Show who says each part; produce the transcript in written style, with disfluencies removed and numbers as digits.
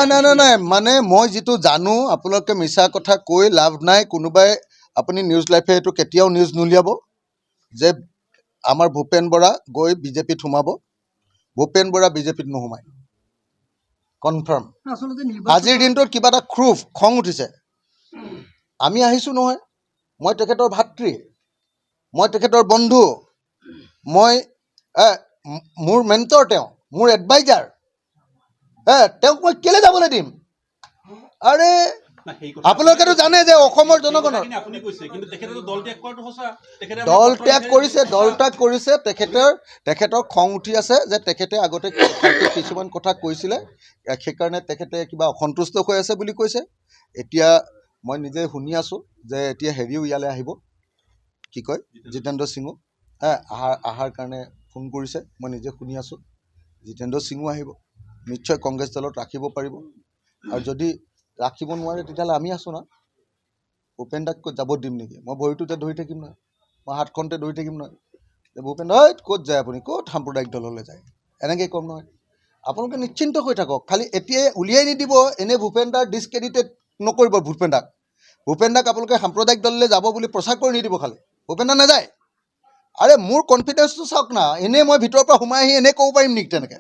Speaker 1: নাই মানে মই যেটো জানো আপোনালোকে মিছা কথা কৈ লাভ নাই কোনোবাই আপুনি নিউজ লাইফে এটো কেতিয়াও নিউজ নুলিয়াব যে আমাৰ ভূপেন বৰা গৈ বিজেপিত সোমাব ভূপেন বৰা বিজেপিত নোসোমায় কনফাৰ্ম আজিৰ দিনটোত কিবা এটা ক্ষোভ খং উঠিছে আমি আহিছো নহয় মই তেখেতৰ ভাতৃ মই তেখেতৰ বন্ধু মই মোৰ মেণ্টৰ তেওঁ মোৰ এডভাইজাৰ তেওঁক মই কেলে যাবলৈ দিম আৰে আপোনালোকেতো জানে যে অসমৰ জনগণৰ দল ত্যাগ কৰিছে তেখেতৰ খং উঠি আছে যে তেখেতে আগতে কিছুমান কথা কৈছিলে সেইকাৰণে তেখেতে কিবা অসন্তুষ্ট হৈ আছে বুলি কৈছে এতিয়া মই নিজে শুনি আছো যে এতিয়া হেৰিও ইয়ালৈ আহিব কি কয় জিতেন্দ্ৰ সিঙো আহাৰ কাৰণে ফোন কৰিছে মই নিজে শুনি আছো জিতেন্দ্ৰ সিঙো আহিব নিশ্চয় কংগ্ৰেছ দলত ৰাখিব পাৰিব আৰু যদি ৰাখিব নোৱাৰে তেতিয়াহ'লে আমি আছো না ভূপেন দাক ক'ত যাব দিম নেকি মই ভৰিটোতে ধৰি থাকিম নহয় মই হাতখনতে ধৰি থাকিম নহয় যে ভূপেন ক'ত যায় আপুনি ক'ত সাম্প্ৰদায়িক দললৈ যায় এনেকৈ ক'ম নহয় আপোনালোকে নিশ্চিন্ত হৈ থাকক খালি এতিয়াই উলিয়াই নিদিব এনে ভূপেন দাৰ ডিছক্ৰেডিটেড নকৰিব ভূপেন দাক আপোনালোকে সাম্প্ৰদায়িক দললৈ যাব বুলি প্ৰচাৰ কৰি নিদিব খালি ভূপেন দা নাযায় আৰে মোৰ কনফিডেন্সটো চাওক না এনেই মই ভিতৰৰ পৰা সোমাই আহি এনেই ক'ব পাৰিম নেকি তেনেকৈ